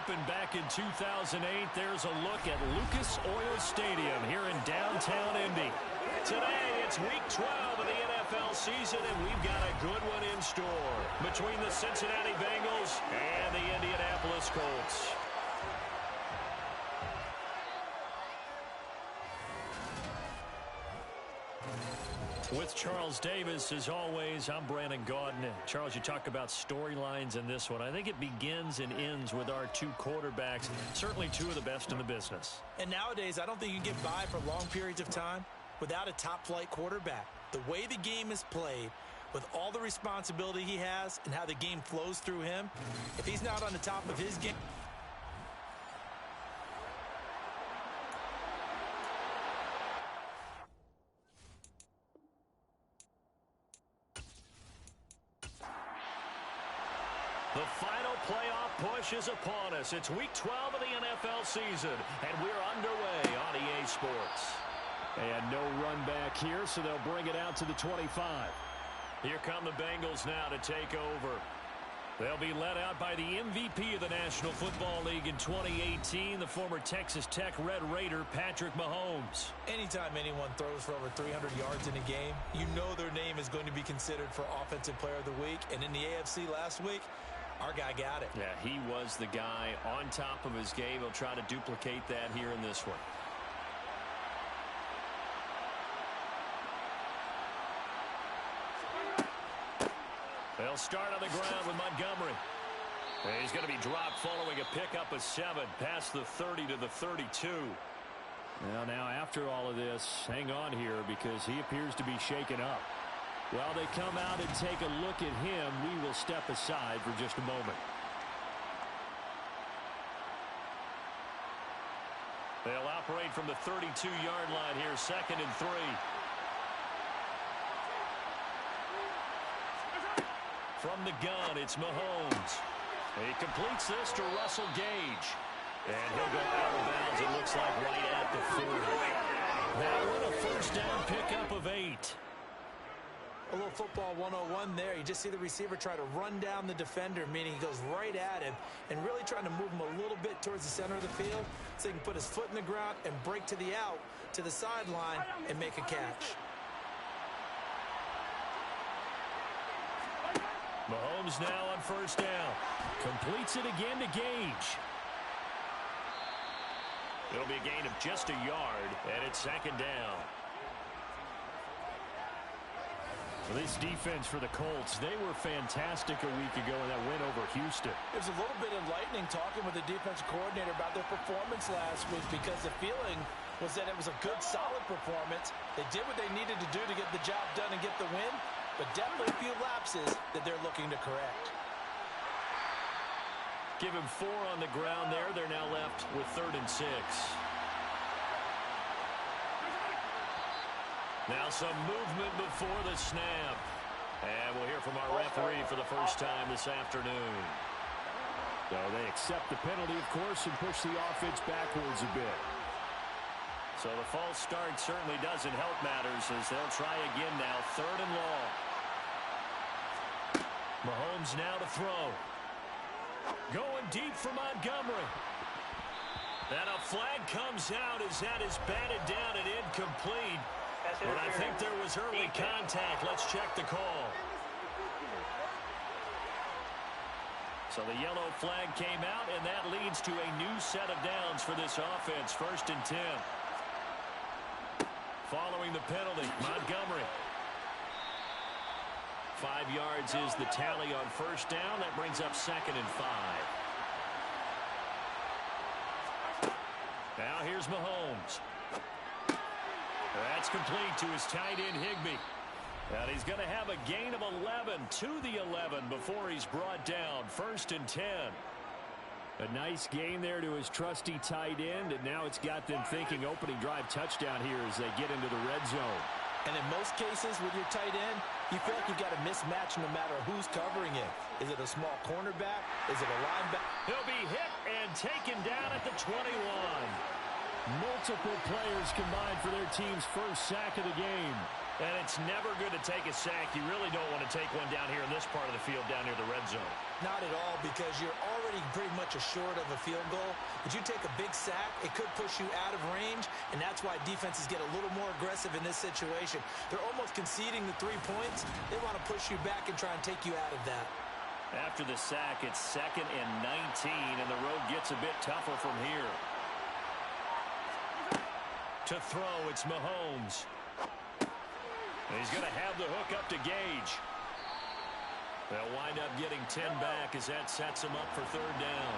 opened back in 2008. There's a look at Lucas Oil Stadium here in downtown Indy. Today, it's Week 12 of the NFL season, and we've got a good one in store between the Cincinnati Bengals and the Indianapolis Colts. With Charles Davis, as always, I'm Brandon Gaudin. Charles, you talk about storylines in this one. I think it begins and ends with our two quarterbacks, certainly two of the best in the business. And nowadays, I don't think you can get by for long periods of time without a top-flight quarterback. The way the game is played, with all the responsibility he has and how the game flows through him, if he's not on the top of his game... The final playoff push is upon us. It's Week 12 of the NFL season, and we're underway on EA Sports. And no run back here, so they'll bring it out to the 25. Here come the Bengals now to take over. They'll be led out by the MVP of the National Football League in 2018, the former Texas Tech Red Raider, Patrick Mahomes. Anytime anyone throws for over 300 yards in a game, you know their name is going to be considered for Offensive Player of the Week. And in the AFC last week, our guy got it. Yeah, he was the guy on top of his game. He'll try to duplicate that here in this one. They'll start on the ground with Montgomery. And he's going to be dropped following a pickup of 7 past the 30 to the 32. Well, now after all of this, hang on here because he appears to be shaken up. While they come out and take a look at him, we will step aside for just a moment. They'll operate from the 32-yard line here, 2nd and 3. From the gun, it's Mahomes. He completes this to Russell Gage. And he'll go out of bounds, it looks like, right at the 40. Now with a first down pickup of 8. A little football 101 there. You just see the receiver try to run down the defender, meaning he goes right at him and really trying to move him a little bit towards the center of the field so he can put his foot in the ground and break to the out, to the sideline, and make a catch. Mahomes now on first down. Completes it again to Gage. It'll be a gain of just a yard, and it's 2nd down. This defense for the Colts, they were fantastic a week ago in that win over Houston. It was a little bit enlightening talking with the defensive coordinator about their performance last week because the feeling was that it was a good, solid performance. They did what they needed to do to get the job done and get the win, but definitely a few lapses that they're looking to correct. Give him 4 on the ground there. They're now left with 3rd and 6. Now some movement before the snap. And we'll hear from our referee for the first time this afternoon. So they accept the penalty, of course, and push the offense backwards a bit. So the false start certainly doesn't help matters as they'll try again now. 3rd and long. Mahomes now to throw. Going deep for Montgomery. And a flag comes out as that is batted down and incomplete. But I think there was early contact. Let's check the call. So the yellow flag came out, and that leads to a new set of downs for this offense. 1st and 10. Following the penalty, Montgomery. 5 yards is the tally on first down. That brings up 2nd and 5. Now here's Mahomes. That's complete to his tight end, Higbee. And he's going to have a gain of 11 to the 11 before he's brought down. 1st and 10. A nice gain there to his trusty tight end, and now it's got them thinking opening drive touchdown here as they get into the red zone. And in most cases with your tight end, you feel like you've got a mismatch no matter who's covering him. Is it a small cornerback? Is it a linebacker? He'll be hit and taken down at the 21. Multiple players combined for their team's first sack of the game. And it's never good to take a sack. You really don't want to take one down here in this part of the field, down near the red zone. Not at all, because you're already pretty much assured of a field goal. But you take a big sack, it could push you out of range, and that's why defenses get a little more aggressive in this situation. They're almost conceding the 3 points. They want to push you back and try and take you out of that. After the sack, it's 2nd and 19, and the road gets a bit tougher from here. To throw, it's Mahomes. And he's going to have the hook up to Gage. They'll wind up getting 10 back as that sets him up for 3rd down.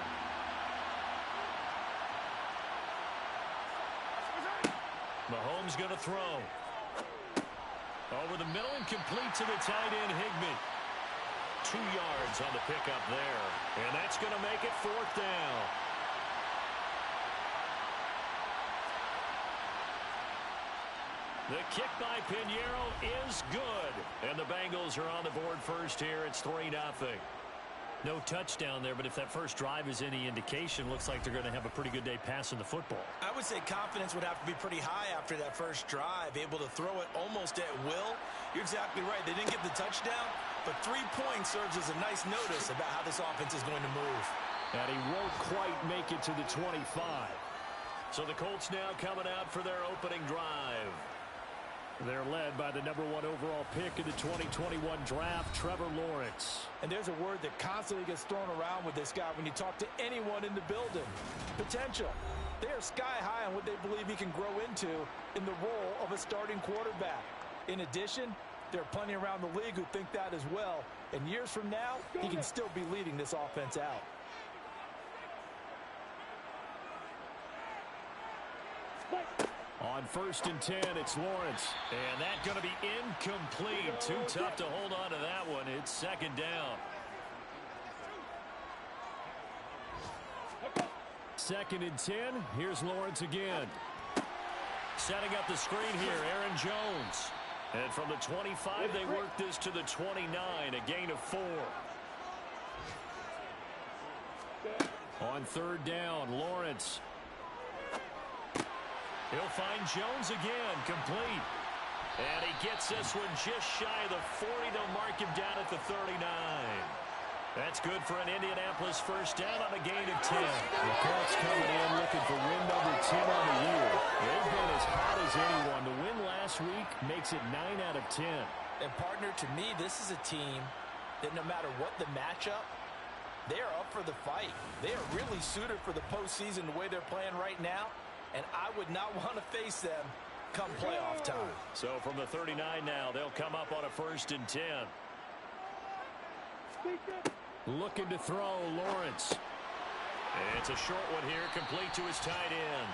Mahomes going to throw. Over the middle and complete to the tight end, Higbee. 2 yards on the pickup there. And that's going to make it 4th down. The kick by Pinheiro is good. And the Bengals are on the board first here. It's 3-0. No touchdown there, but if that first drive is any indication, looks like they're going to have a pretty good day passing the football. I would say confidence would have to be pretty high after that first drive, able to throw it almost at will. You're exactly right. They didn't get the touchdown, but 3 points serves as a nice notice about how this offense is going to move. And he won't quite make it to the 25. So the Colts now coming out for their opening drive. They're led by the #1 overall pick in the 2021 draft, Trevor Lawrence. And there's a word that constantly gets thrown around with this guy when you talk to anyone in the building. Potential. They are sky high on what they believe he can grow into in the role of a starting quarterback. In addition, there are plenty around the league who think that as well. And years from now, he can still be leading this offense out. On 1st and 10, it's Lawrence. And that's going to be incomplete. Too tough to hold on to that one. It's 2nd down. 2nd and 10. Here's Lawrence again. Setting up the screen here, Aaron Jones. And from the 25, they work this to the 29, a gain of 4. On 3rd down, Lawrence. He'll find Jones again, complete. And he gets this one just shy of the 40. They'll mark him down at the 39. That's good for an Indianapolis first down on a gain of 10. The Colts coming in looking for win number 10 on the year. They've been as hot as anyone. The win last week makes it 9 out of 10. And partner, to me, this is a team that no matter what the matchup, they are up for the fight. They are really suited for the postseason the way they're playing right now. And I would not want to face them come playoff time. So from the 39 now, they'll come up on a 1st and 10. Looking to throw, Lawrence. It's a short one here, complete to his tight end.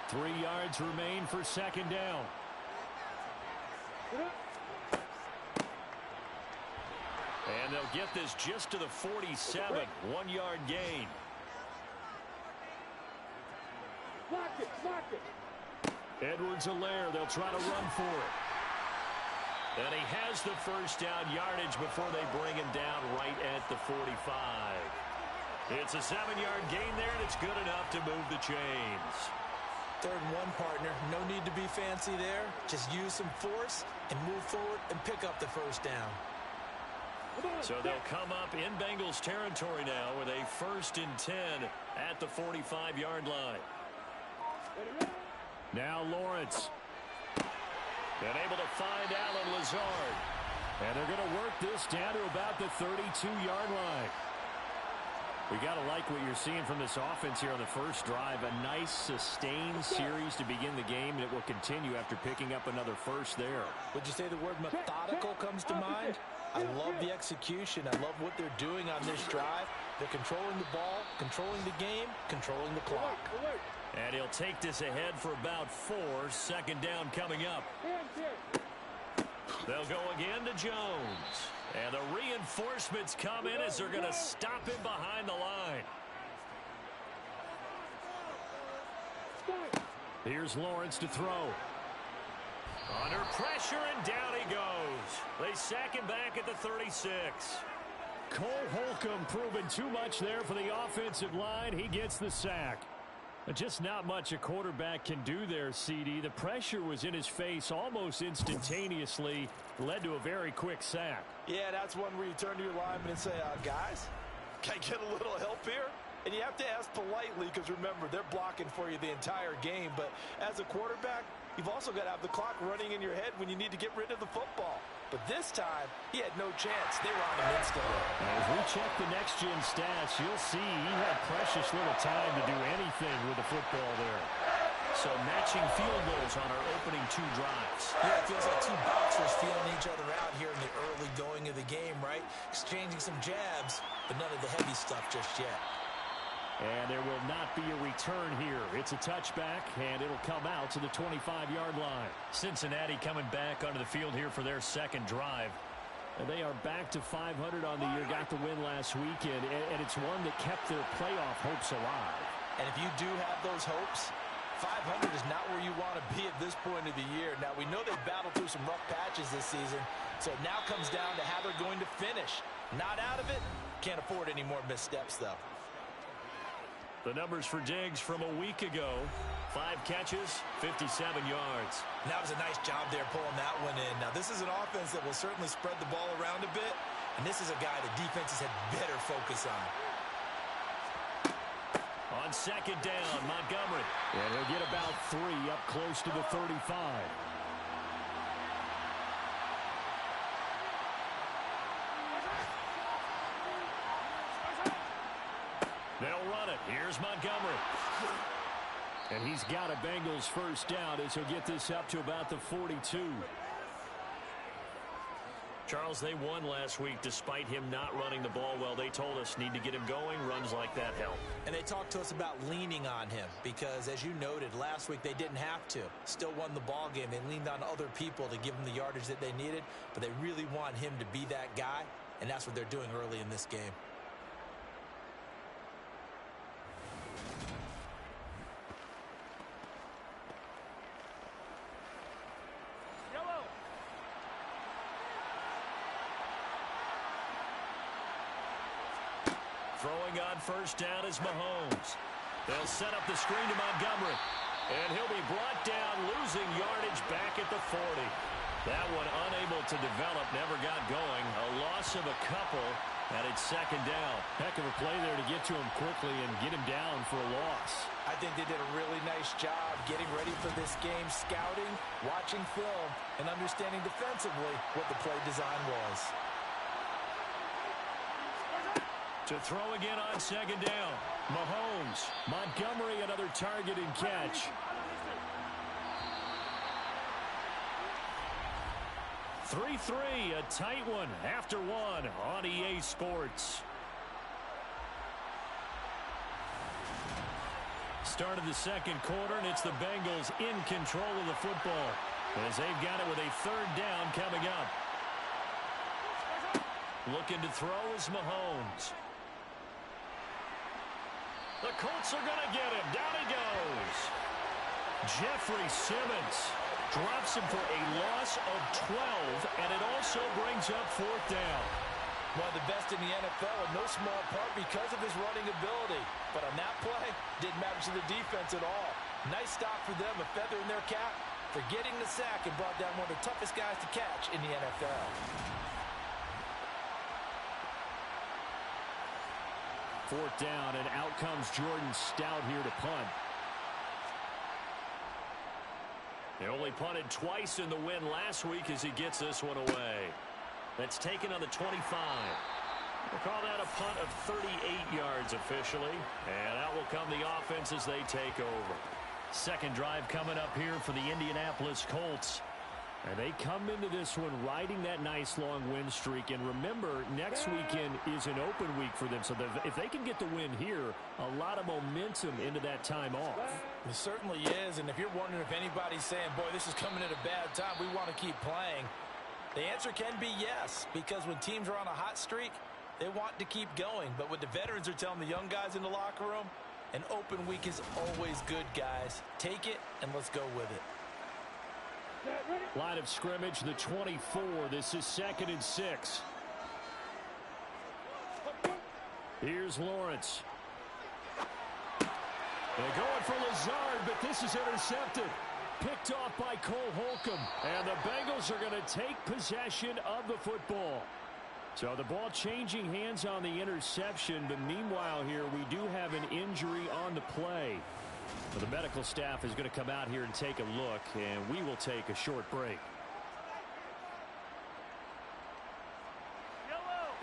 3 yards remain for 2nd down. And they'll get this just to the 47. 1 yard gain. Edwards-Helaire, they'll try to run for it. And he has the first down yardage before they bring him down right at the 45. It's a 7-yard gain there, and it's good enough to move the chains. 3rd and 1, partner. No need to be fancy there. Just use some force and move forward and pick up the first down. So they'll come up in Bengals territory now with a 1st and 10 at the 45-yard line. Now Lawrence. And able to find Allen Lazard. And they're going to work this down to about the 32-yard line. We got to like what you're seeing from this offense here on the first drive. A nice sustained series to begin the game, and it will continue after picking up another first there. Would you say the word methodical comes to mind? I love the execution. I love what they're doing on this drive. They're controlling the ball, controlling the game, controlling the clock. And he'll take this ahead for about 4. 2nd down coming up. They'll go again to Jones. And the reinforcements come in as they're going to stop him behind the line. Here's Lawrence to throw. Under pressure, and down he goes. They sack him back at the 36. Cole Holcomb proving too much there for the offensive line. He gets the sack. Just not much a quarterback can do there, CD. The pressure was in his face almost instantaneously. Led to a very quick sack. Yeah, that's one where you turn to your lineman and say, guys, Can I get a little help here? And you have to ask politely because, remember, they're blocking for you the entire game. But as a quarterback, you've also got to have the clock running in your head when you need to get rid of the football. But this time, he had no chance. They were on him instantly. As we check the next-gen stats, you'll see he had precious little time to do anything with the football there. So matching field goals on our opening 2 drives. Yeah, it feels like 2 boxers feeling each other out here in the early going of the game, right? Exchanging some jabs, but none of the heavy stuff just yet. And there will not be a return here. It's a touchback, and it'll come out to the 25-yard line. Cincinnati coming back onto the field here for their second drive. And they are back to 500 on the year, got the win last weekend, and it's one that kept their playoff hopes alive. And if you do have those hopes, 500 is not where you want to be at this point of the year. Now, we know they've battled through some rough patches this season, so it now comes down to how they're going to finish. Not out of it. Can't afford any more missteps, though. The numbers for Diggs from a week ago. 5 catches, 57 yards. And that was a nice job there pulling that one in. Now, this is an offense that will certainly spread the ball around a bit, and this is a guy that defenses had better focus on. On second down, Montgomery. And he'll get about 3 up close to the 35. They'll run it. Here's Montgomery. And he's got a Bengals first down as he'll get this up to about the 42. Charles, they won last week despite him not running the ball well. They told us need to get him going. Runs like that help. And they talked to us about leaning on him because, as you noted, last week they didn't have to. Still won the ball game. They leaned on other people to give them the yardage that they needed, but they really want him to be that guy, and that's what they're doing early in this game. Throwing on first down is Mahomes. They'll set up the screen to Montgomery. And he'll be brought down, losing yardage back at the 40. That one unable to develop, never got going. A loss of a couple, and it's second down. Heck of a play there to get to him quickly and get him down for a loss. I think they did a really nice job getting ready for this game, scouting, watching film, and understanding defensively what the play design was. To throw again on second down. Mahomes. Montgomery, another target and catch. 3-3, a tight one after one on EA Sports. Start of the second quarter, and it's the Bengals in control of the football as they've got it with a third down coming up. Looking to throw is Mahomes. The Colts are going to get him. Down he goes. Jeffrey Simmons drops him for a loss of 12, and it also brings up fourth down. One of the best in the NFL, in no small part because of his running ability. But on that play, didn't matter to the defense at all. Nice stop for them, a feather in their cap for getting the sack and brought down one of the toughest guys to catch in the NFL. Fourth down, and out comes Jordan Stout here to punt. They only punted twice in the win last week as he gets this one away. That's taken on the 25. We'll call that a punt of 38 yards officially. And out will come the offense as they take over. Second drive coming up here for the Indianapolis Colts. And they come into this one riding that nice long win streak. And remember, next weekend is an open week for them. So if they can get the win here, a lot of momentum into that time off. It certainly is. And if you're wondering if anybody's saying, boy, this is coming at a bad time, we want to keep playing, the answer can be yes. Because when teams are on a hot streak, they want to keep going. But what the veterans are telling the young guys in the locker room, an open week is always good, guys. Take it, and let's go with it. Line of scrimmage, the 24. This is 2nd and 6. Here's Lawrence. They're going for Lazard, but this is intercepted. Picked off by Cole Holcomb. And the Bengals are going to take possession of the football. So the ball changing hands on the interception, but meanwhile here we do have an injury on the play. Well, the medical staff is going to come out here and take a look, and we will take a short break.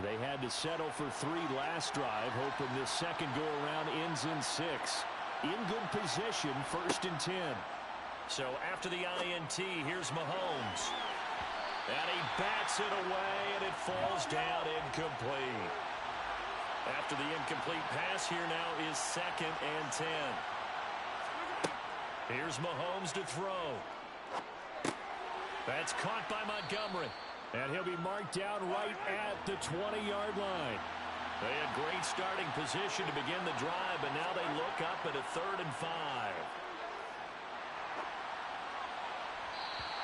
They had to settle for 3 last drive, hoping this second go-around ends in 6. In good position, 1st and 10. So after the INT, here's Mahomes. And he bats it away, and it falls down incomplete. After the incomplete pass, here now is 2nd and 10. Here's Mahomes to throw. That's caught by Montgomery. And he'll be marked down right at the 20-yard line. They had great starting position to begin the drive, but now they look up at a 3rd and 5.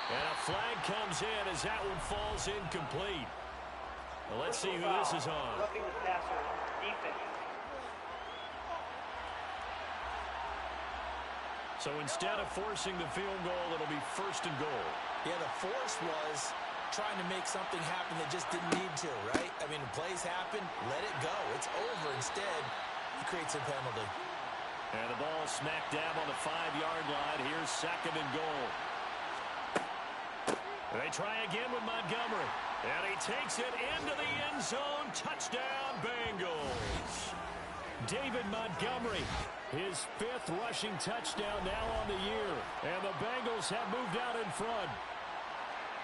And a flag comes in as that one falls incomplete. Well, let's see who this is on. Roughing the passer, defense. So instead of forcing the field goal, it'll be 1st and goal. Yeah, the force was trying to make something happen that just didn't need to, right? I mean, plays happen, let it go. It's over. Instead, he creates a penalty. And the ball smack dab on the 5-yard line. Here's 2nd and goal. They try again with Montgomery. And he takes it into the end zone. Touchdown, Bengals. David Montgomery, his 5th rushing touchdown now on the year. And the Bengals have moved out in front.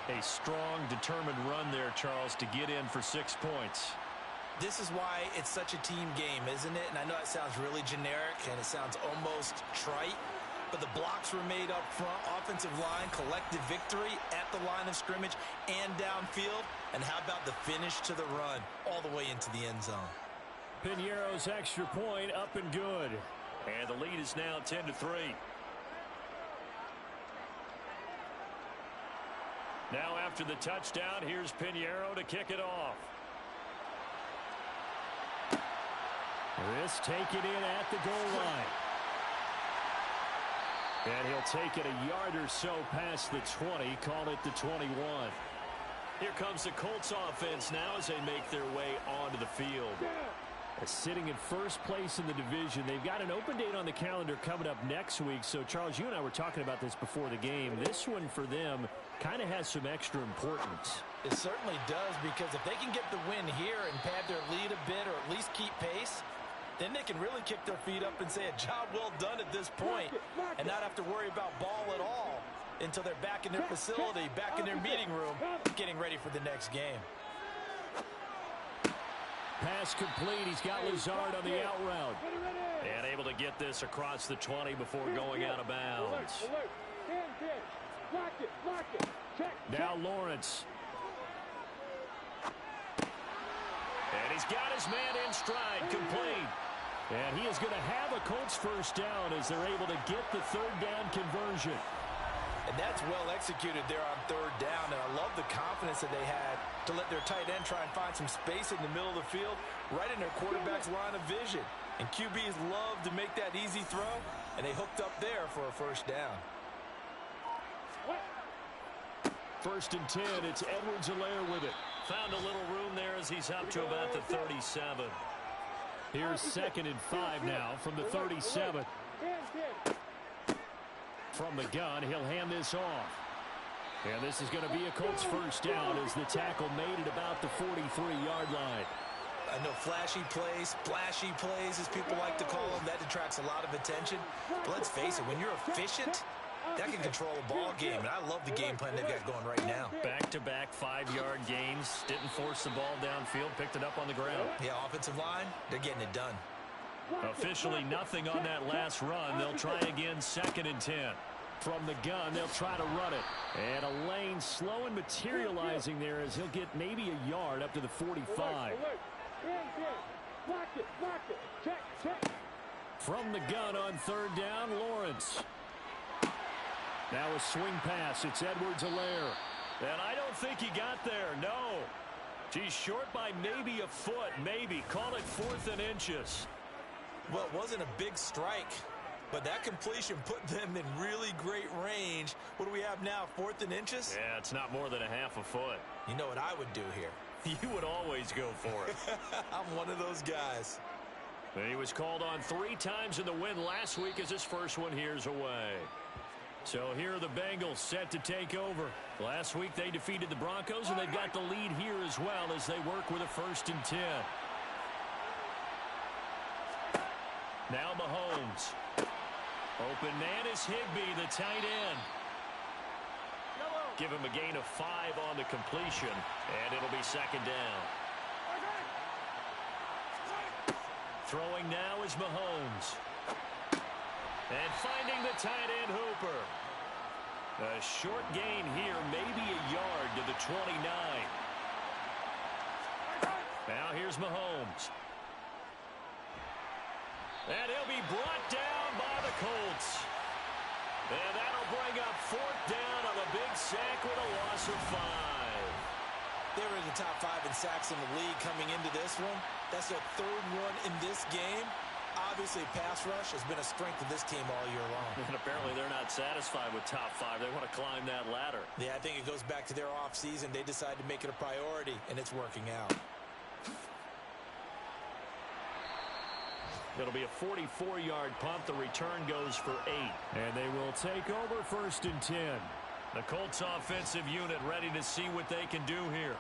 A strong, determined run there, Charles, to get in for 6 points. This is why it's such a team game, isn't it? And I know it sounds really generic and it sounds almost trite, but the blocks were made up front, offensive line, collective victory at the line of scrimmage and downfield. And how about the finish to the run all the way into the end zone? Piñeiro's extra point up and good. And the lead is now 10-3. Now after the touchdown, here's Piñeiro to kick it off. This taken in at the goal line. And he'll take it a yard or so past the 20, call it the 21. Here comes the Colts offense now as they make their way onto the field. Sitting in first place in the division. They've got an open date on the calendar coming up next week. So, Charles, you and I were talking about this before the game. This one for them kind of has some extra importance. It certainly does, because if they can get the win here and pad their lead a bit or at least keep pace, then they can really kick their feet up and say a job well done at this point and not have to worry about ball at all until they're back in their facility, back in their meeting room, getting ready for the next game. Pass complete. He's got Lazard on the out route. And able to get this across the 20 before going out of bounds. Now Lawrence. And he's got his man in stride, complete. And he is going to have a Colts first down as they're able to get the 3rd down conversion. And that's well executed there on 3rd down. And I love the confidence that they had to let their tight end try and find some space in the middle of the field, right in their quarterback's line of vision. And QBs love to make that easy throw, and they hooked up there for a first down. 1st and 10. It's Edwards-Helaire with it. Found a little room there as he's up to about the 37. Here's 2nd and 5 now from the 37. From the gun, he'll hand this off. And this is going to be a Colts first down as the tackle made it about the 43-yard line. I know flashy plays, splashy plays, as people like to call them, that detracts a lot of attention. But let's face it, when you're efficient, that can control a ball game. And I love the game plan they've got going right now. Back-to-back 5-yard gains. Didn't force the ball downfield. Picked it up on the ground. Yeah, offensive line, they're getting it done. Officially nothing on that last run. They'll try again 2nd and 10. From the gun, they'll try to run it. And a lane slow and materializing there as he'll get maybe a yard up to the 45. From the gun on 3rd down, Lawrence. Now a swing pass. It's Edwards-Helaire. And I don't think he got there, no. He's short by maybe a foot, maybe. Call it 4th and inches. Well, it wasn't a big strike, but that completion put them in really great range. What do we have now, 4th and inches? Yeah, it's not more than a half a foot. You know what I would do here? You would always go for it. I'm one of those guys. He was called on 3 times in the win last week as his first one here's away. So here are the Bengals set to take over. Last week they defeated the Broncos, and they've got the lead here as well as they work with a 1st and 10. Now Mahomes. Open man is Higbee, the tight end. Give him a gain of 5 on the completion, and it'll be 2nd down. Throwing now is Mahomes. And finding the tight end Hooper. A short gain here, maybe a yard to the 29. Now here's Mahomes. And he'll be brought down by the Colts. And that'll bring up 4th down on a big sack with a loss of 5. They were in the top 5 in sacks in the league coming into this one. That's their 3rd one in this game. Obviously, pass rush has been a strength of this team all year long. And apparently they're not satisfied with top 5. They want to climb that ladder. Yeah, I think it goes back to their offseason. They decided to make it a priority, and it's working out. It'll be a 44-yard punt. The return goes for 8. And they will take over 1st and 10. The Colts offensive unit ready to see what they can do here.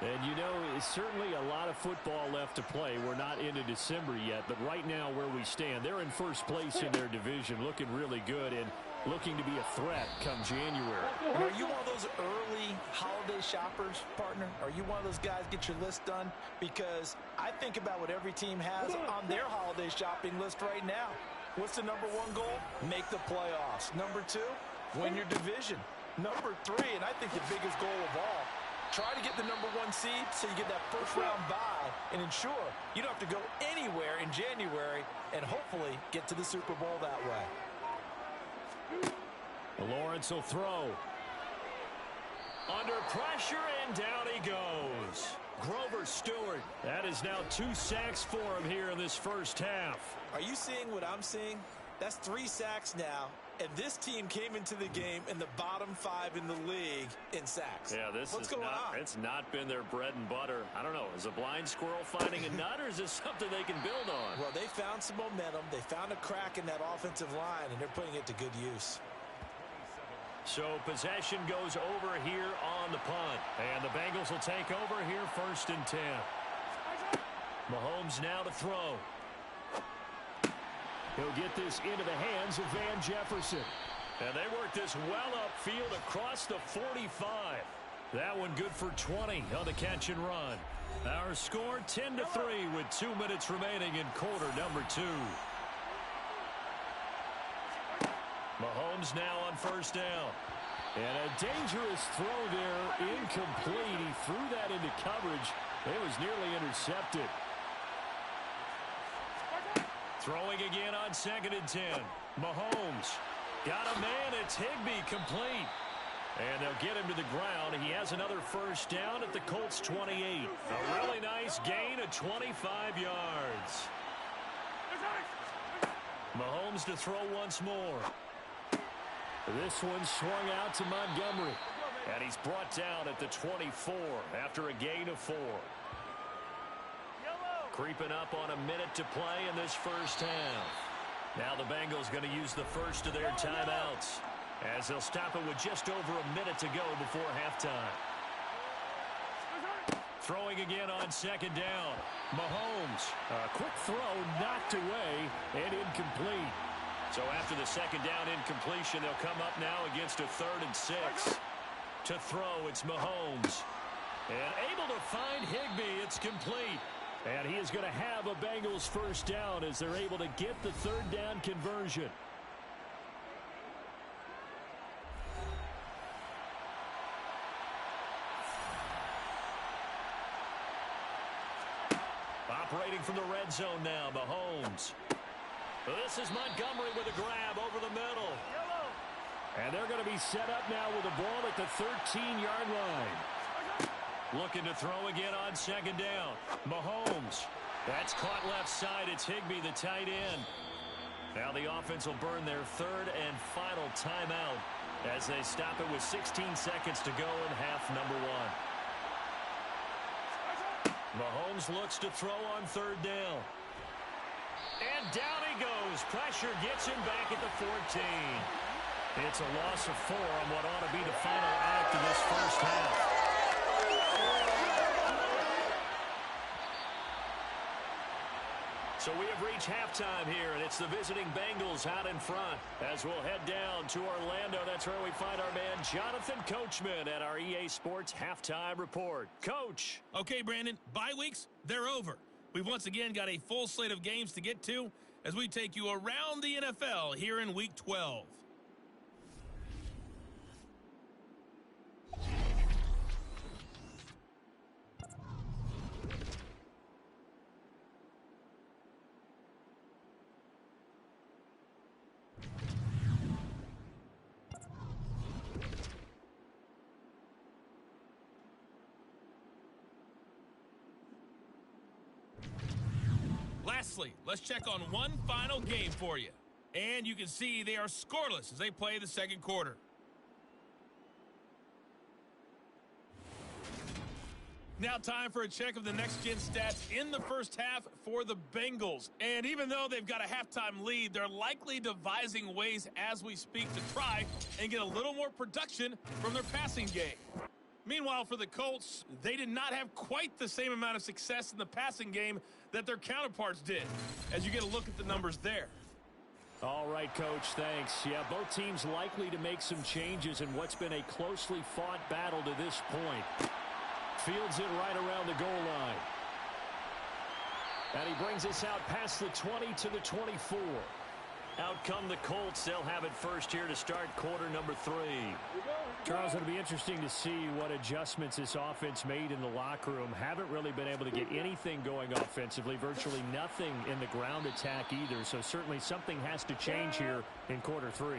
And you know, it's certainly a lot of football left to play. We're not into December yet, but right now where we stand, they're in 1st place in their division, looking really good and looking to be a threat come January. And are you one of those early holiday shoppers, partner? Are you one of those guys get your list done? Because I think about what every team has on their holiday shopping list right now. What's the number 1 goal? Make the playoffs. Number 2, win your division. Number 3, and I think the biggest goal of all, try to get the number 1 seed so you get that 1st round bye and ensure you don't have to go anywhere in January and hopefully get to the Super Bowl that way. Lawrence will throw. Under pressure, and down he goes. Grover Stewart. That is now 2 sacks for him here in this 1st half. Are you seeing what I'm seeing? That's 3 sacks now, and this team came into the game in the bottom 5 in the league in sacks. Yeah, What's going on? It's not been their bread and butter. I don't know. Is a blind squirrel finding a nut, or is this something they can build on? Well, they found some momentum. They found a crack in that offensive line, and they're putting it to good use. So possession goes over here on the punt. And the Bengals will take over here 1st and 10. Mahomes now to throw. He'll get this into the hands of Van Jefferson. And they work this well upfield across the 45. That one good for 20 on the catch and run. Our score 10-3 with 2 minutes remaining in quarter number 2. Mahomes now on 1st down. And a dangerous throw there, incomplete. He threw that into coverage. It was nearly intercepted. Throwing again on 2nd and 10. Mahomes got a man. It's Higbee complete. And they'll get him to the ground. He has another 1st down at the Colts 28. A really nice gain of 25 yards. Mahomes to throw once more. This one swung out to Montgomery. And he's brought down at the 24 after a gain of 4. Creeping up on a minute to play in this 1st half. Now the Bengals going to use the first of their timeouts as they'll stop it with just over a minute to go before halftime. Throwing again on 2nd down. Mahomes. A quick throw knocked away and incomplete. So after the 2nd down incompletion, they'll come up now against a 3rd and 6. To throw, it's Mahomes. And able to find Higbee. It's complete. And he is going to have a Bengals 1st down as they're able to get the 3rd down conversion. Operating from the red zone now, Mahomes. This is Montgomery with a grab over the middle. And they're going to be set up now with the ball at the 13-yard line. Looking to throw again on 2nd down. Mahomes. That's caught left side. It's Higbee, the tight end. Now the offense will burn their 3rd and final timeout as they stop it with 16 seconds to go in half number 1. Mahomes looks to throw on third down. And down he goes. Pressure gets him back at the 14. It's a loss of 4 on what ought to be the final act of this first half. So we have reached halftime here, and it's the visiting Bengals out in front. As we'll head down to Orlando, that's where we find our man Jonathan Coachman at our EA Sports Halftime Report. Coach. Okay, Brandon, bye weeks, they're over. We've once again got a full slate of games to get to as we take you around the NFL here in Week 12. Lastly, let's check on one final game for you. And you can see they are scoreless as they play the second quarter. Now time for a check of the next-gen stats in the first half for the Bengals. And even though they've got a halftime lead, they're likely devising ways as we speak to try and get a little more production from their passing game. Meanwhile, for the Colts, they did not have quite the same amount of success in the passing game that their counterparts did, as you get a look at the numbers there. All right, Coach, thanks. Yeah, both teams likely to make some changes in what's been a closely fought battle to this point. Fields it right around the goal line. And he brings us out past the 20 to the 24. Out come the Colts. They'll have it first here to start quarter number 3. Charles, it'll be interesting to see what adjustments this offense made in the locker room. Haven't really been able to get anything going offensively. Virtually nothing in the ground attack either. So certainly something has to change here in quarter 3.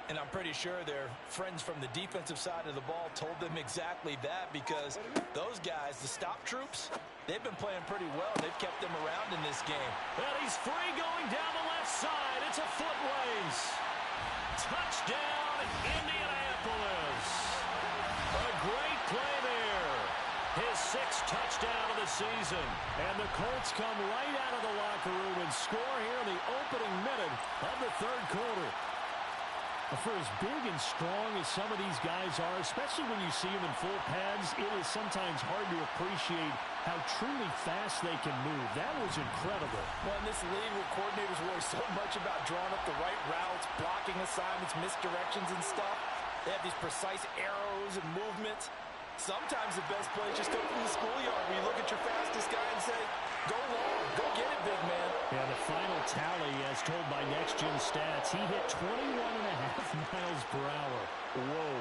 And I'm pretty sure their friends from the defensive side of the ball told them exactly that, because those guys, the stop troops, they've been playing pretty well. They've kept them around in this game. And he's free going down the left side. It's a foot race. Touchdown, Indianapolis. A great play there. His 6th touchdown of the season. And the Colts come right out of the locker room and score here in the opening minute of the third quarter. For as big and strong as some of these guys are, especially when you see them in full pads, it is sometimes hard to appreciate how truly fast they can move. That was incredible. Well, in this league where coordinators worry so much about drawing up the right routes, blocking assignments, misdirections and stuff, they have these precise arrows and movements. Sometimes the best plays just come from the schoolyard where you look at your fastest guy and say, go long, go get it, big man. Yeah, the final tally, as told by Next Gen Stats, he hit 21.5 miles per hour. Whoa.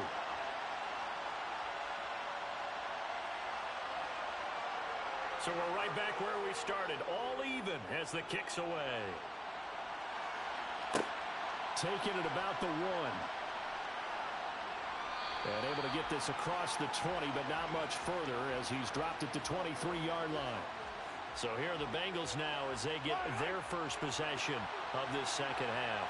So we're right back where we started, all even as the kick's away. Taking it about the 1. And able to get this across the 20, but not much further as he's dropped it to 23-yard line. So here are the Bengals now as they get their first possession of this second half.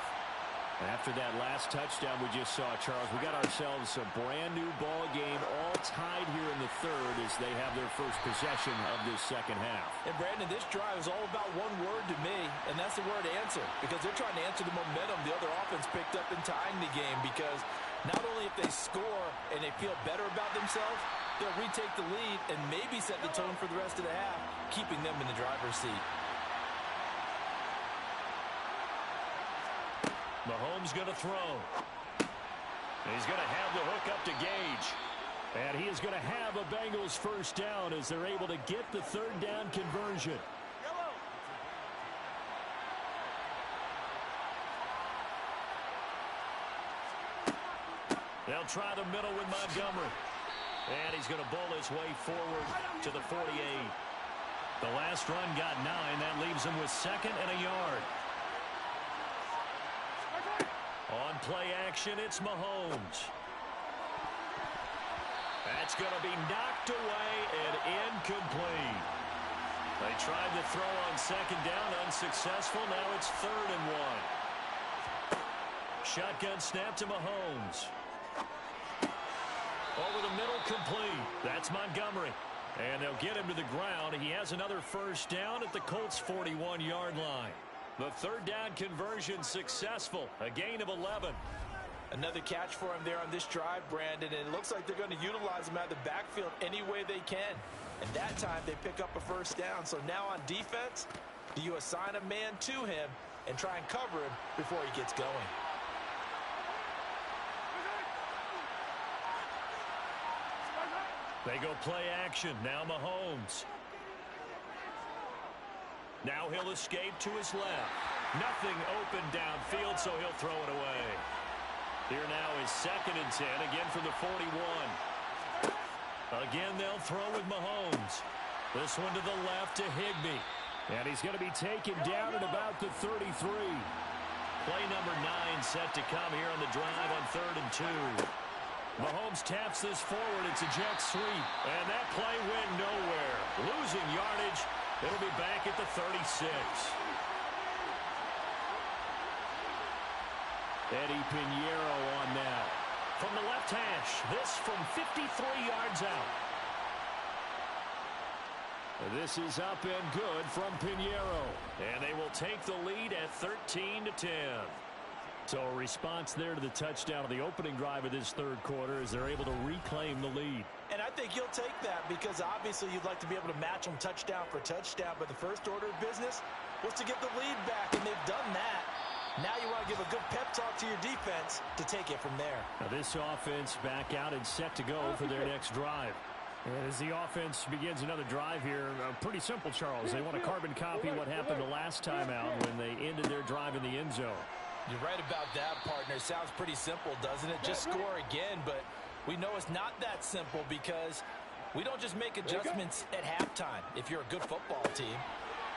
After that last touchdown we just saw, Charles, we got ourselves a brand new ball game, all tied here in the third as they have their first possession of this second half. And Brandon, this drive is all about one word to me, and that's the word answer, because they're trying to answer the momentum the other offense picked up in tying the game, because not only if they score and they feel better about themselves, they'll retake the lead and maybe set the tone for the rest of the half, keeping them in the driver's seat. Mahomes going to throw. He's going to have the hook up to Gage. And he is going to have a Bengals first down as they're able to get the third down conversion. They'll try the middle with Montgomery. And he's going to bowl his way forward to the 48. The last run got 9. That leaves him with 2nd and a yard. On play action, it's Mahomes. That's going to be knocked away and incomplete. They tried to throw on 2nd down, unsuccessful. Now it's 3rd and 1. Shotgun snap to Mahomes. Over the middle, complete. That's Montgomery. And they'll get him to the ground. He has another first down at the Colts' 41-yard line. The third down conversion successful. A gain of 11. Another catch for him there on this drive, Brandon, and it looks like they're going to utilize him out of the backfield any way they can. And that time they pick up a first down. So now on defense, do you assign a man to him and try and cover him before he gets going? They go play action. Now Mahomes. Now he'll escape to his left. Nothing open downfield, so he'll throw it away. Here now is 2nd and 10, again from the 41. Again, they'll throw with Mahomes. This one to the left to Higbee. And he's going to be taken down at about the 33. Play number 9 set to come here on the drive on 3rd and 2. Mahomes taps this forward. It's a jet sweep. And that play went nowhere. Losing yardage. It'll be back at the 36. Eddie Pinheiro on now. From the left hash. This from 53 yards out. This is up and good from Pinheiro. And they will take the lead at 13-10. So a response there to the touchdown of the opening drive of this third quarter as they're able to reclaim the lead. And I think you'll take that because obviously you'd like to be able to match them touchdown for touchdown. But the first order of business was to get the lead back, and they've done that. Now you want to give a good pep talk to your defense to take it from there. Now this offense back out and set to go for their next drive. And as the offense begins another drive here, pretty simple, Charles. They want to carbon copy what happened the last time out when they ended their drive in the end zone. You're right about that, partner. Sounds pretty simple, doesn't it? Just score again, but we know it's not that simple because we don't just make adjustments at halftime if you're a good football team.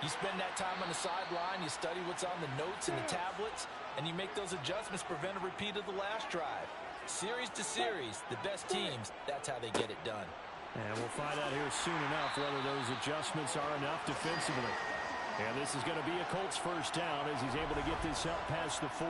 You spend that time on the sideline, you study what's on the notes and the tablets, and you make those adjustments, prevent a repeat of the last drive. Series to series, the best teams, that's how they get it done. And we'll find out here soon enough whether those adjustments are enough defensively. And this is going to be a Colts first down as he's able to get this up past the 40.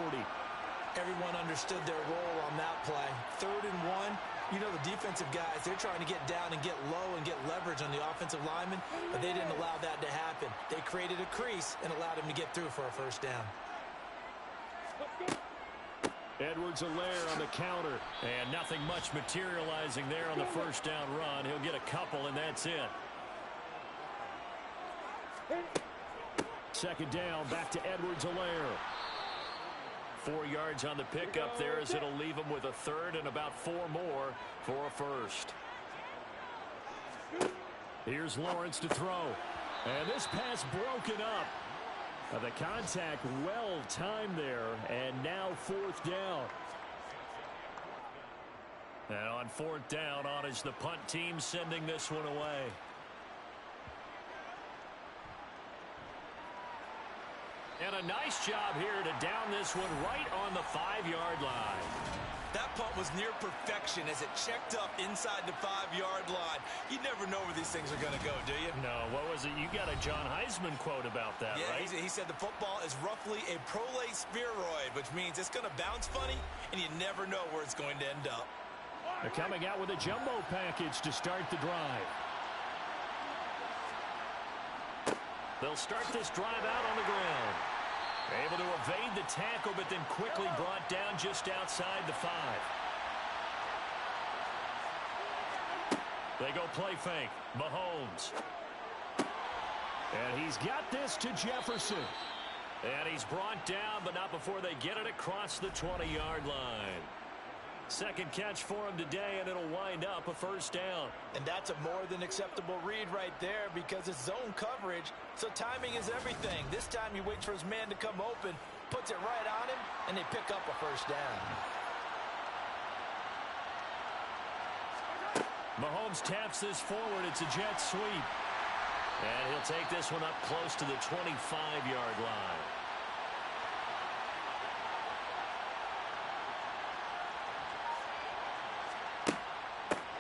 Everyone understood their role on that play. 3rd and 1. You know the defensive guys, they're trying to get down and get low and get leverage on the offensive lineman, but they didn't allow that to happen. They created a crease and allowed him to get through for a first down. Edwards-Helaire on the counter. And nothing much materializing there on the first down run. He'll get a couple, and that's it. 2nd down, back to Edwards-Helaire. 4 yards on the pickup there as it'll leave him with a 3rd and about 4 more for a first. Here's Lawrence to throw. And this pass broken up. The contact well timed there, and now 4th down. And on 4th down, on is the punt team sending this one away. And a nice job here to down this one right on the 5-yard line. That punt was near perfection as it checked up inside the 5-yard line. You never know where these things are going to go, do you? No, what was it? You got a John Heisman quote about that, yeah, right? He said the football is roughly a prolate spheroid, which means it's going to bounce funny, and you never know where it's going to end up. They're coming out with a jumbo package to start the drive. They'll start this drive out on the ground. Able to evade the tackle, but then quickly brought down just outside the 5. They go play fake. Mahomes. And he's got this to Jefferson. And he's brought down, but not before they get it across the 20-yard line. 2nd catch for him today, and it'll wind up a first down. And that's a more than acceptable read right there because it's zone coverage, so timing is everything. This time he waits for his man to come open, puts it right on him, and they pick up a first down. Mahomes taps this forward. It's a jet sweep. And he'll take this one up close to the 25-yard line.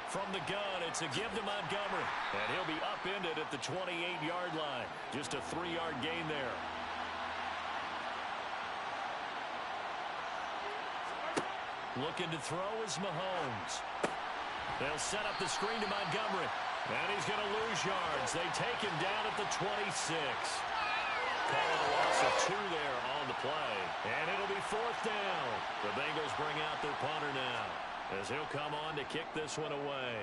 From the gun, it's a give to Montgomery. And he'll be upended at the 28-yard line. Just a 3-yard gain there. Looking to throw is Mahomes. They'll set up the screen to Montgomery. And he's going to lose yards. They take him down at the 26. Calling a loss of 2 there on the play. And it'll be 4th down. The Bengals bring out their punter now, as he'll come on to kick this one away.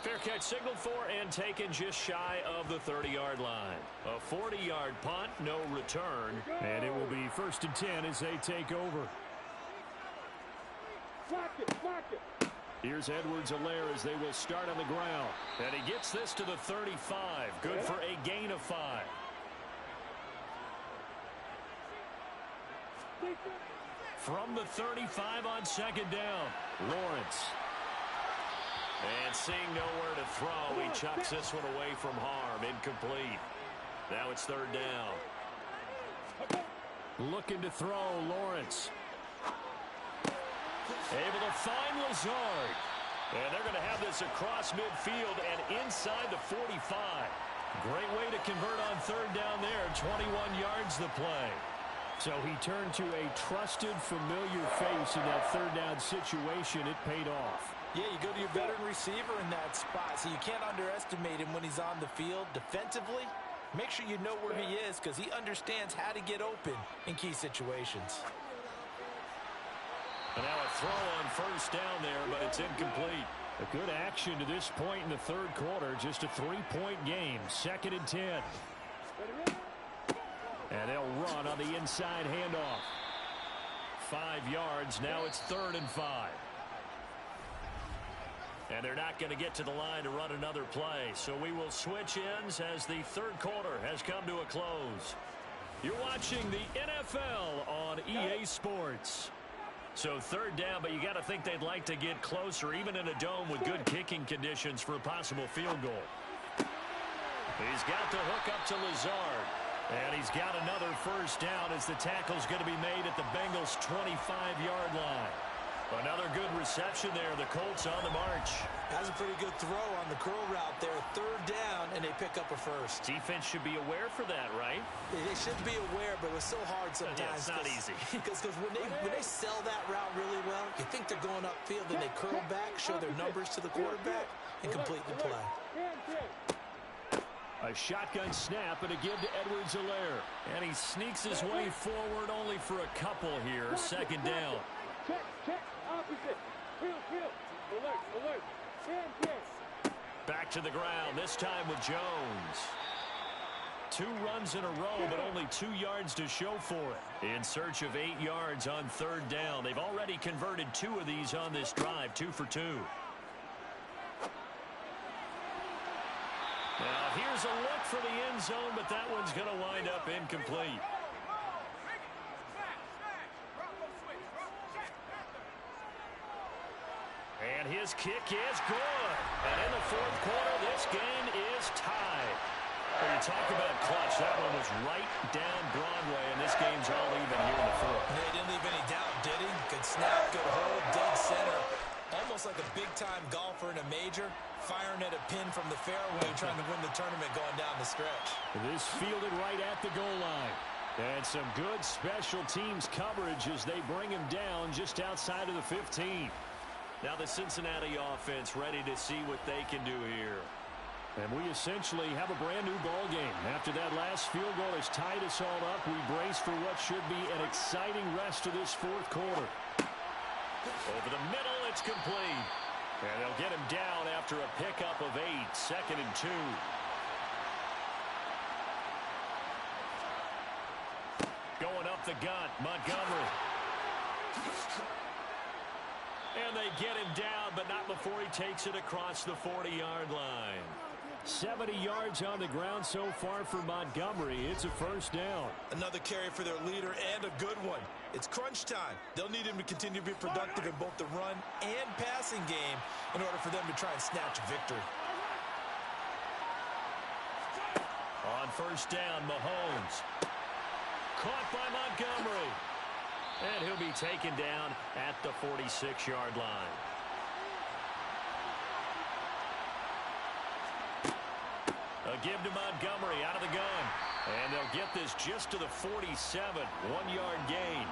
Fair catch signaled for and taken just shy of the 30-yard line. A 40-yard punt, no return. And it will be 1st and 10 as they take over. Here's Edwards-Helaire as they will start on the ground. And he gets this to the 35. Good for a gain of 5. From the 35 on 2nd down, Lawrence. And seeing nowhere to throw, he chucks this one away from harm. Incomplete. Now it's 3rd down. Looking to throw, Lawrence. Able to find Lazard. And they're going to have this across midfield and inside the 45. Great way to convert on 3rd down there. 21 yards the play. So he turned to a trusted, familiar face in that 3rd down situation. It paid off. Yeah, you go to your veteran receiver in that spot, so you can't underestimate him when he's on the field. Defensively, make sure you know where he is because he understands how to get open in key situations. And now a throw on 1st down there, but it's incomplete. A good action to this point in the 3rd quarter. Just a 3-point game. 2nd and 10. And they'll run on the inside handoff. 5 yards. Now it's 3rd and 5. And they're not going to get to the line to run another play. So we will switch ends as the 3rd quarter has come to a close. You're watching the NFL on EA Sports. So 3rd down, but you got to think they'd like to get closer, even in a dome with good kicking conditions for a possible field goal. He's got the hook up to Lazard. And he's got another 1st down as the tackle's going to be made at the Bengals' 25-yard line. Another good reception there. The Colts on the march. That's a pretty good throw on the curl route there. 3rd down, and they pick up a 1st. Defense should be aware for that, right? They should be aware, but it was so hard sometimes. Yeah, it's not easy. Because when they sell that route really well, you think they're going upfield, then they curl back, show their numbers to the quarterback, and complete the play. A shotgun snap and a give to Edwards-Helaire. And he sneaks his way forward only for a couple here. 2nd down. Check, opposite. Field, alert. Back to the ground, this time with Jones. 2 runs in a row, but only 2 yards to show for it. In search of 8 yards on 3rd down. They've already converted 2 of these on this drive, 2 for 2. Now, here's a look for the end zone, but that one's going to wind up incomplete. And his kick is good. And in the 4th quarter, this game is tied. When you talk about clutch, that one was right down Broadway, and this game's all even here in the 4th. They didn't leave any doubt, did he? Good snap, good hold, dead center. Almost like a big-time golfer in a major, firing at a pin from the fairway, trying to win the tournament going down the stretch. This fielded right at the goal line. And some good special teams coverage as they bring him down just outside of the 15. Now the Cincinnati offense ready to see what they can do here. And we essentially have a brand new ball game. After that last field goal has tied us all up, we brace for what should be an exciting rest of this 4th quarter. Over the middle, it's complete. And they'll get him down after a pickup of 8. 2nd and 2. Going up the gut, Montgomery. And they get him down, but not before he takes it across the 40-yard line. 70 yards on the ground so far for Montgomery. It's a 1st down. Another carry for their leader and a good one. It's crunch time. They'll need him to continue to be productive in both the run and passing game in order for them to try and snatch a victory. On 1st down, Mahomes. Caught by Montgomery. And he'll be taken down at the 46-yard line. A give to Montgomery out of the gun. And they'll get this just to the 47. 1-yard gain.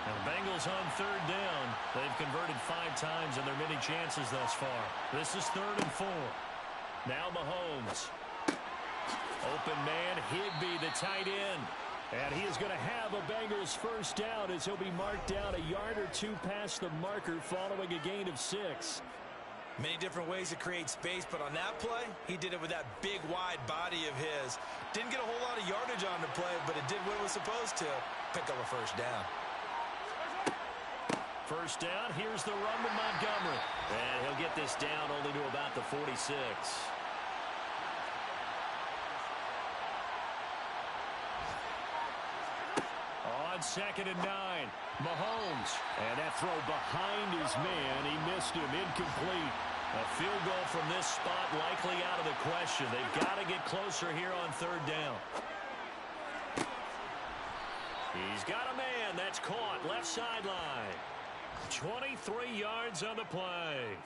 Now the Bengals on third down. They've converted 5 times in their many chances thus far. This is 3rd and 4. Now Mahomes. Open man, Higbee, the tight end. And he is going to have a Bengals first down as he'll be marked down a yard or 2 past the marker following a gain of 6. Many different ways to create space, but on that play, he did it with that big, wide body of his. Didn't get a whole lot of yardage on the play, but it did what it was supposed to. Pick up a first down. First down, here's the run to Montgomery. And he'll get this down only to about the 46. On 2nd and 9, Mahomes. And that throw behind his man. He missed him, incomplete. A field goal from this spot likely out of the question. They've got to get closer here on 3rd down. He's got a man. That's caught. Left sideline. 23 yards on the play.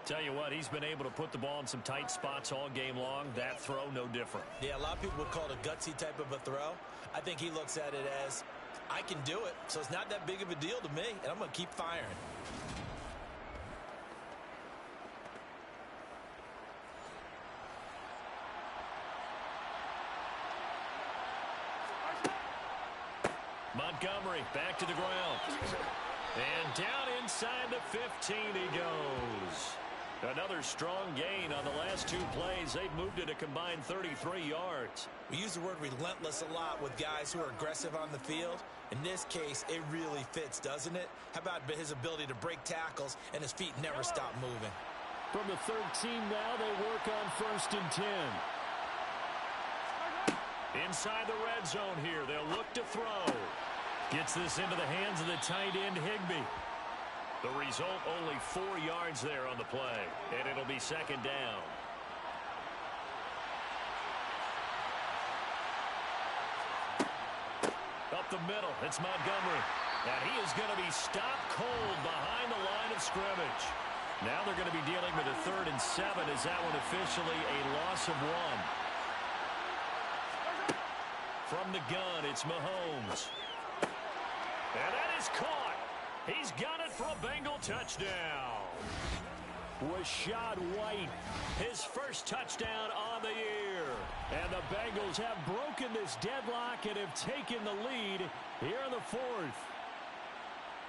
Tell you what, he's been able to put the ball in some tight spots all game long. That throw, no different. Yeah, a lot of people would call it a gutsy type of a throw. I think he looks at it as, I can do it, so it's not that big of a deal to me, and I'm going to keep firing. Montgomery back to the ground. And down inside the 15 he goes. Another strong gain on the last 2 plays. They've moved it a combined 33 yards. We use the word relentless a lot with guys who are aggressive on the field. In this case, it really fits, doesn't it? How about his ability to break tackles and his feet never stop moving? From the 13 now, they work on 1st and 10. Inside the red zone here. They'll look to throw. Gets this into the hands of the tight end, Higbee. The result, only 4 yards there on the play. And it'll be 2nd down. Up the middle, it's Montgomery. And he is going to be stopped cold behind the line of scrimmage. Now they're going to be dealing with a 3rd and 7. Is that one officially a loss of 1? From the gun, it's Mahomes. And that is caught. He's got it for a Bengal touchdown. Rashad White, his first touchdown on the year. And the Bengals have broken this deadlock and have taken the lead here in the 4th.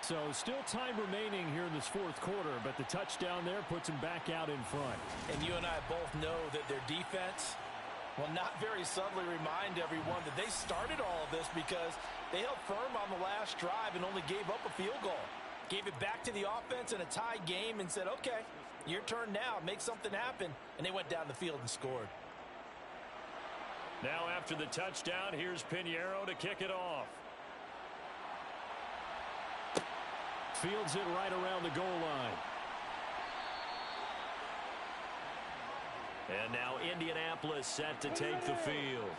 So still time remaining here in this 4th quarter, but the touchdown there puts him back out in front. And you and I both know that their defense will not very subtly remind everyone that they started all of this because they held firm on the last drive and only gave up a field goal. Gave it back to the offense in a tie game and said, okay, your turn now, make something happen. And they went down the field and scored. Now after the touchdown, here's Pinheiro to kick it off. Fields it right around the goal line. And now Indianapolis set to take the field.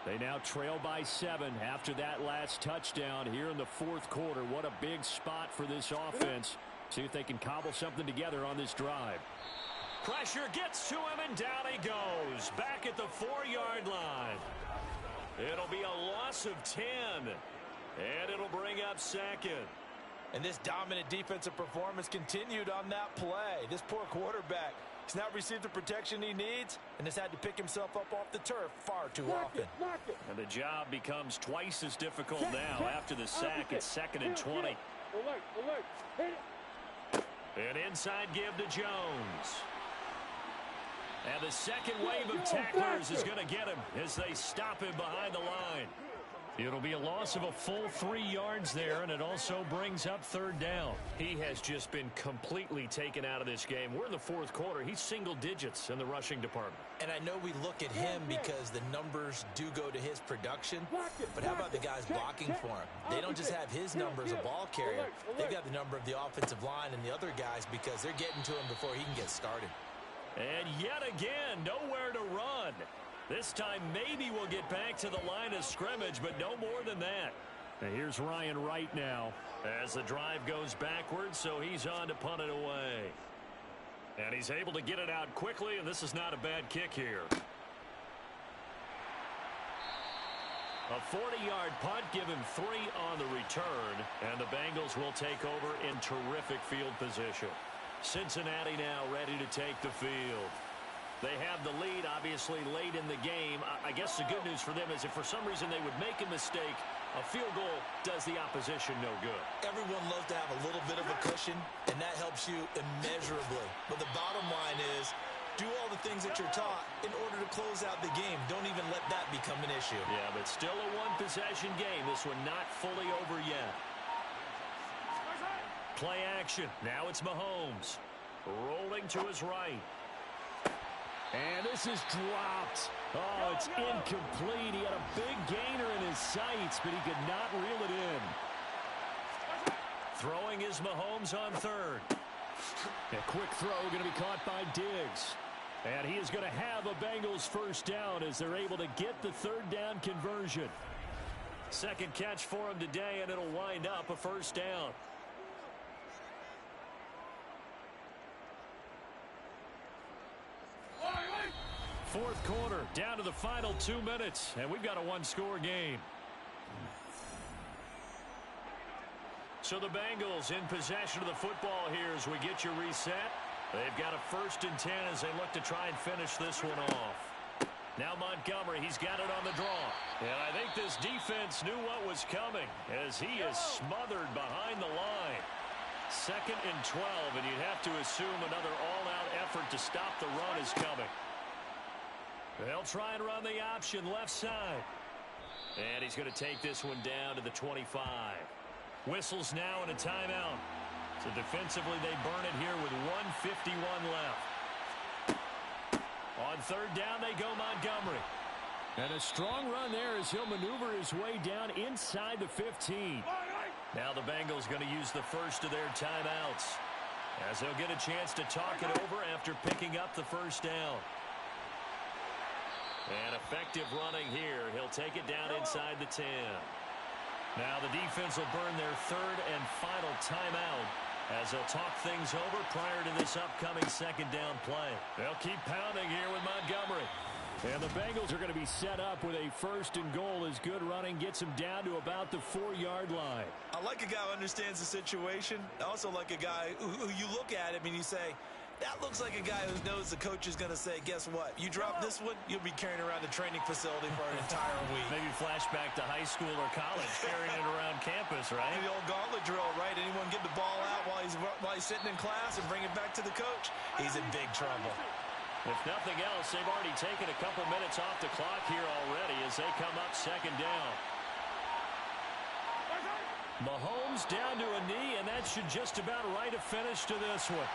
They now trail by 7 after that last touchdown here in the 4th quarter. What a big spot for this offense. See if they can cobble something together on this drive. Pressure gets to him, and down he goes. Back at the 4-yard line. It'll be a loss of 10. And it'll bring up 2nd. And this dominant defensive performance continued on that play. This poor quarterback, he's not received the protection he needs and has had to pick himself up off the turf far too often. And the job becomes twice as difficult now after the sack. It's 2nd and 20. Alert, alert, hit it. An inside give to Jones. And the second wave of tacklers is going to get him as they stop him behind the line. It'll be a loss of a full 3 yards there, and it also brings up 3rd down. He has just been completely taken out of this game. We're in the 4th quarter. He's single digits in the rushing department. And I know we look at him because the numbers do go to his production, but how about the guys blocking for him? They don't just have his number as a ball carrier. They've got the number of the offensive line and the other guys because they're getting to him before he can get started. And yet again, nowhere to run. This time maybe we'll get back to the line of scrimmage, but no more than that. And here's Ryan Wright now as the drive goes backwards, so he's on to punt it away. And he's able to get it out quickly, and this is not a bad kick here. A 40-yard punt, give him 3 on the return, and the Bengals will take over in terrific field position. Cincinnati now ready to take the field. They have the lead, obviously, late in the game. I guess the good news for them is if for some reason they would make a mistake, a field goal does the opposition no good. Everyone loves to have a little bit of a cushion, and that helps you immeasurably. But the bottom line is, do all the things that you're taught in order to close out the game. Don't even let that become an issue. Yeah, but still a one-possession game. This one not fully over yet. Play action. Now it's Mahomes. Rolling to his right. And this is dropped. Oh, it's incomplete. He had a big gainer in his sights, but he could not reel it in. Throwing is Mahomes on third. A quick throw going to be caught by Diggs. And he is going to have a Bengals first down as they're able to get the third down conversion. Second catch for him today, and it'll wind up a first down. Fourth quarter, down to the final 2 minutes, and we've got a one-score game. So the Bengals in possession of the football here as we get you reset. They've got a 1st and 10 as they look to try and finish this one off. Now Montgomery, he's got it on the draw. And I think this defense knew what was coming as he is smothered behind the line. 2nd and 12, and you'd have to assume another all-out effort to stop the run is coming. They'll try and run the option left side. And he's going to take this one down to the 25. Whistles now and a timeout. So defensively they burn it here with 1:51 left. On third down they go Montgomery. And a strong run there as he'll maneuver his way down inside the 15. Now the Bengals going to use the first of their timeouts as they'll get a chance to talk it over after picking up the first down. And effective running here. He'll take it down inside the 10. Now the defense will burn their third and final timeout as they'll talk things over prior to this upcoming second down play. They'll keep pounding here with Montgomery. And the Bengals are going to be set up with a 1st and goal as good running gets them down to about the 4-yard line. I like a guy who understands the situation. I also like a guy who you look at him and you say, that looks like a guy who knows the coach is going to say, guess what? You drop this one, you'll be carrying around the training facility for an entire week. Maybe flashback to high school or college, carrying it around campus, right? The old gauntlet drill, right? Anyone get the ball out while he's sitting in class and bring it back to the coach? He's in big trouble. If nothing else, they've already taken a couple minutes off the clock here already as they come up second down. Mahomes down to a knee, and that should just about write a finish to this one.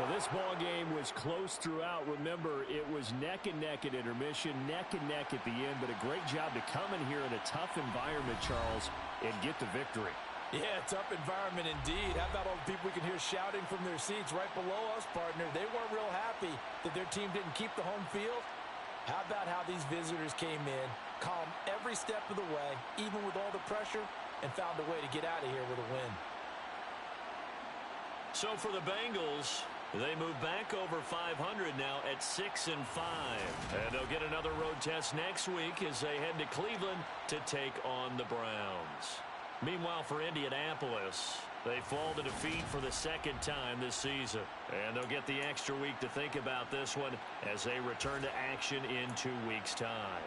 Well, this ball game was close throughout. Remember, it was neck and neck at intermission, neck and neck at the end, but a great job to come in here in a tough environment, Charles, and get the victory. Yeah, tough environment indeed. How about all the people we can hear shouting from their seats right below us, partner? They weren't real happy that their team didn't keep the home field. How about how these visitors came in, calm every step of the way, even with all the pressure, and found a way to get out of here with a win. So for the Bengals, they move back over 500 now at 6-5. And they'll get another road test next week as they head to Cleveland to take on the Browns. Meanwhile, for Indianapolis, they fall to defeat for the 2nd time this season. And they'll get the extra week to think about this one as they return to action in 2 weeks' time.